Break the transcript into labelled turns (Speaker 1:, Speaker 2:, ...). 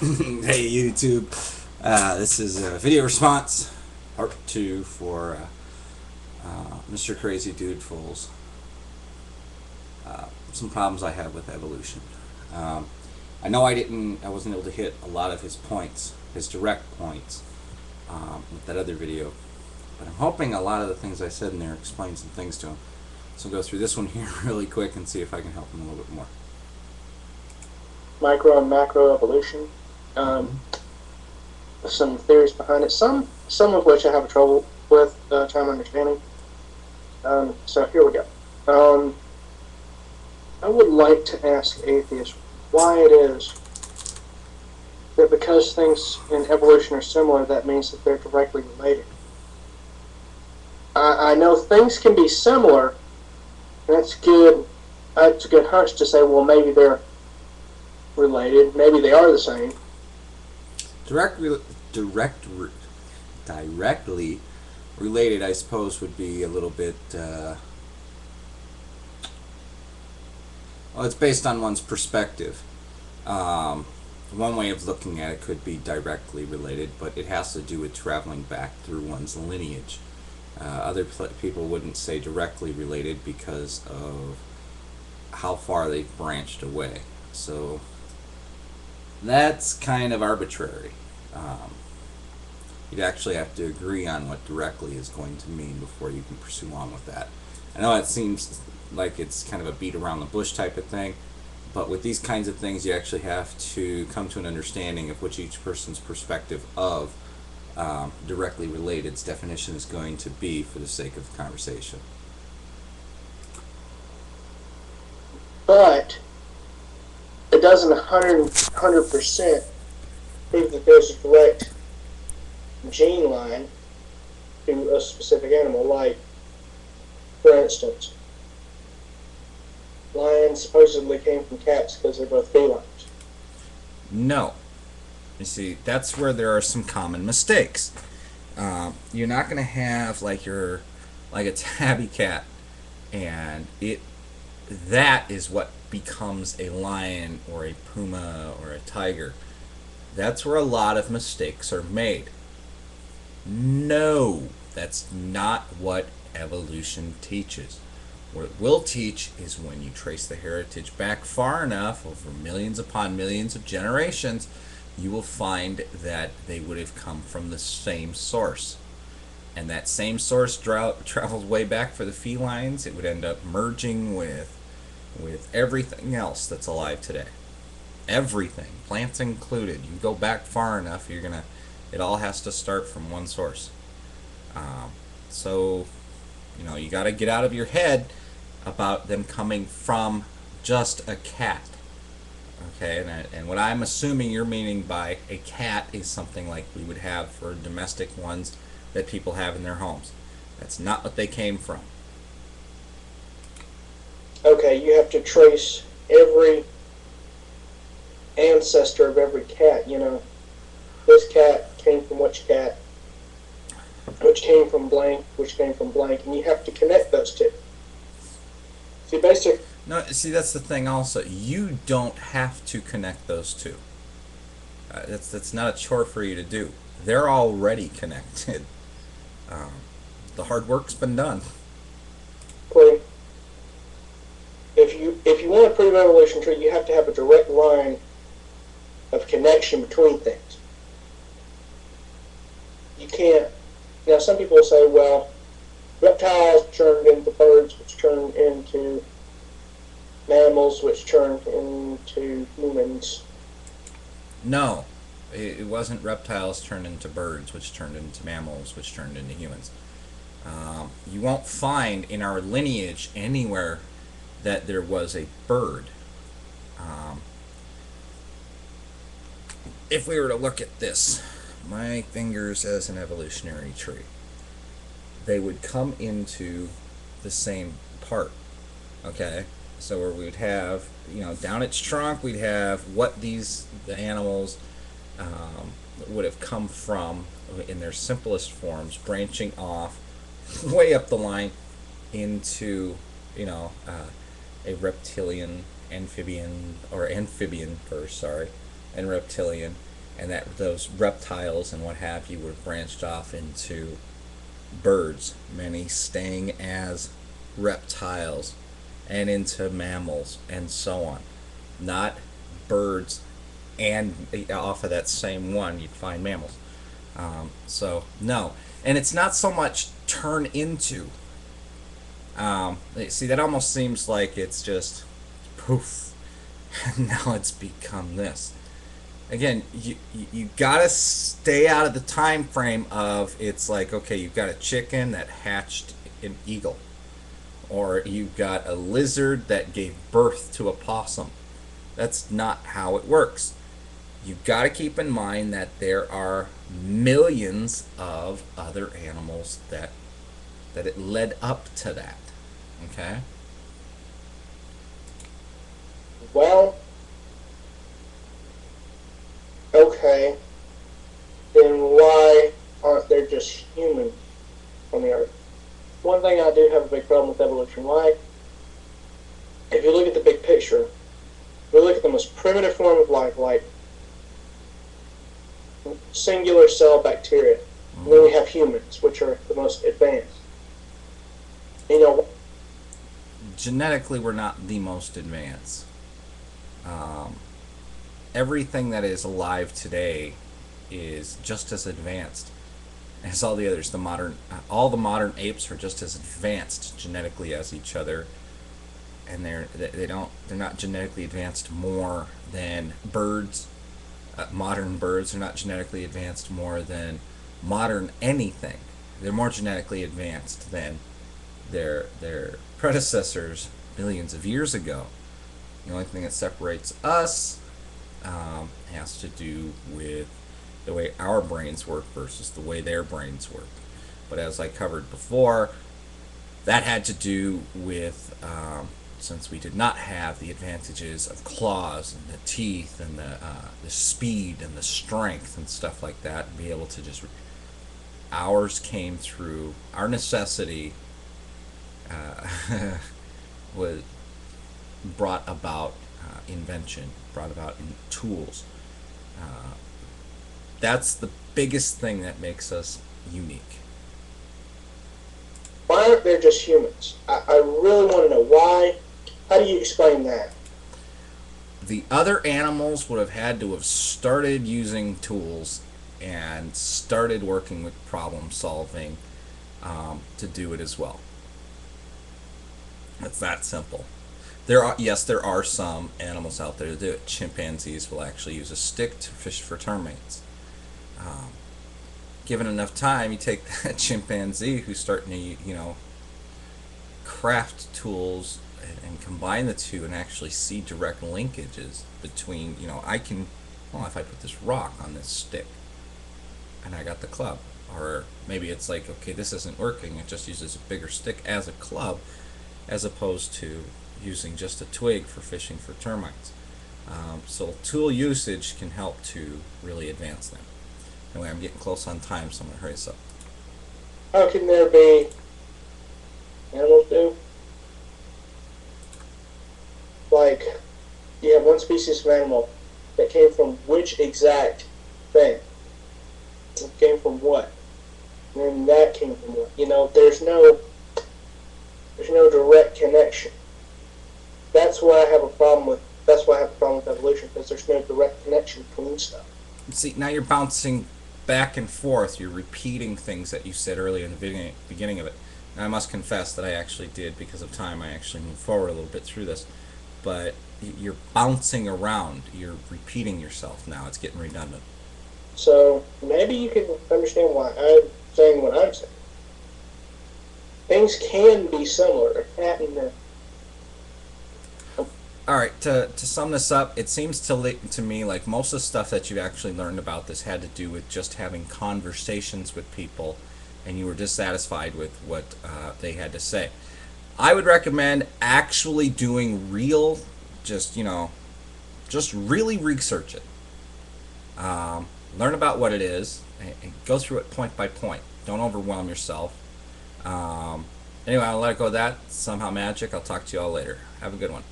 Speaker 1: Hey YouTube, this is a video response, part 2 for Mr. Crazy Dude Fool's some problems I have with evolution. Um, I know I wasn't able to hit a lot of his points, his direct points, with that other video, but I'm hoping a lot of the things I said in there explain some things to him. So I'll go through this one here really quick and see if I can help him a little bit more.
Speaker 2: Micro and macro evolution. Some theories behind it. Some of which I have trouble with time understanding. So here we go. I would like to ask atheists why it is that because things in evolution are similar, that means that they're directly related. I know things can be similar. That's good. It's a good hunch to say, well, maybe they're related. Maybe they are the same.
Speaker 1: Directly related, I suppose, would be a little bit. Well, it's based on one's perspective. One way of looking at it could be directly related, but it has to do with traveling back through one's lineage. Other people wouldn't say directly related because of how far they've branched away. So that's kind of arbitrary. You'd actually have to agree on what directly is going to mean before you can pursue on with that. I know it seems like it's kind of a beat around the bush type of thing, but with these kinds of things you actually have to come to an understanding of which each person's perspective of directly related's definition is going to be for the sake of the conversation.
Speaker 2: But it doesn't 100% prove that there's a direct gene line to a specific animal. Like, for instance, lions supposedly came from cats because they're both felines.
Speaker 1: No. You see, that's where there are some common mistakes. You're not going to have like a tabby cat, and that is what becomes a lion or a puma or a tiger. That's where a lot of mistakes are made. No, that's not what evolution teaches. What it will teach is when you trace the heritage back far enough, over millions upon millions of generations, you will find that they would have come from the same source. And that same source traveled way back for the felines. It would end up merging with everything else that's alive today. Everything, plants included. You go back far enough, it all has to start from one source. So, you got to get out of your head about them coming from just a cat. Okay, and what I'm assuming you're meaning by a cat is something like we would have for domestic ones that people have in their homes. That's not what they came from.
Speaker 2: Okay, you have to trace every ancestor of every cat. This cat came from which cat, which came from blank, which came from blank, and you have to connect those two. See, basic.
Speaker 1: No, see, that's the thing also. You don't have to connect those two. That's not a chore for you to do. They're already connected. The hard work's been done.
Speaker 2: Play. If you want to prove evolution true, you have to have a direct line of connection between things. You can't. Now, some people say, well, reptiles turned into birds, which turned into mammals, which turned into humans.
Speaker 1: No, it wasn't reptiles turned into birds, which turned into mammals, which turned into humans. You won't find in our lineage anywhere that there was a bird. If we were to look at this, my fingers as an evolutionary tree, they would come into the same part. Okay, so where we would have, down its trunk, we'd have what the animals would have come from in their simplest forms, branching off way up the line into, a reptilian, amphibian first, and reptilian, and that those reptiles and what have you were branched off into birds, many staying as reptiles, and into mammals and so on. Not birds, and off of that same one, you'd find mammals. So, no. And it's not so much turn into. See, that almost seems like it's just poof, and now it's become this. Again, you gotta stay out of the time frame of it's like, okay, you've got a chicken that hatched an eagle, or you've got a lizard that gave birth to a possum. That's not how it works. You've got to keep in mind that there are millions of other animals that it led up to that. Okay?
Speaker 2: Well, okay, then why aren't there just humans on the earth? One thing I do have a big problem with evolution. Why? If you look at the big picture, we look at the most primitive form of life, like singular cell bacteria. And then we have humans, which are the most advanced. You know,
Speaker 1: Genetically, we're not the most advanced. Everything that is alive today is just as advanced as all the others. All the modern apes are just as advanced genetically as each other, and they're not genetically advanced more than birds. Modern birds are not genetically advanced more than modern anything. They're more genetically advanced than their predecessors millions of years ago. The only thing that separates us has to do with the way our brains work versus the way their brains work. But as I covered before, that had to do with since we did not have the advantages of claws and the teeth and the speed and the strength and stuff like that, be able to just ours came through our necessity was brought about invention, brought about in tools. That's the biggest thing that makes us unique.
Speaker 2: why aren't there just humans? I really want to know why. How do you explain that?
Speaker 1: The other animals would have had to have started using tools and started working with problem solving to do it as well. It's that simple. There are some animals out there that do it. Chimpanzees will actually use a stick to fish for termites. Given enough time, you take that chimpanzee who's starting to, craft tools and combine the two and actually see direct linkages between, if I put this rock on this stick and I got the club. Or maybe it's like, okay, this isn't working. It just uses a bigger stick as a club as opposed to using just a twig for fishing for termites. So tool usage can help to really advance them. Anyway, I'm getting close on time, so I'm going to hurry this up.
Speaker 2: How can there be animals do? Like, you have one species of animal that came from which exact thing? It came from what? And then that came from what? There's no direct connection. That's why I have a problem with evolution, because there's no direct connection between stuff.
Speaker 1: See, now you're bouncing back and forth. You're repeating things that you said earlier in the beginning of it. And I must confess that I actually did, because of time, I actually moved forward a little bit through this. But you're bouncing around. You're repeating yourself now. It's getting redundant.
Speaker 2: So maybe you can understand why I'm saying what I'm saying. Things can be similar.
Speaker 1: All right, to sum this up, it seems to me like most of the stuff that you've actually learned about this had to do with just having conversations with people, and you were dissatisfied with what they had to say. I would recommend actually doing just really research it. Learn about what it is, and go through it point by point. Don't overwhelm yourself. Anyway, I'll let it go at that. Somehow magic. I'll talk to you all later. Have a good one.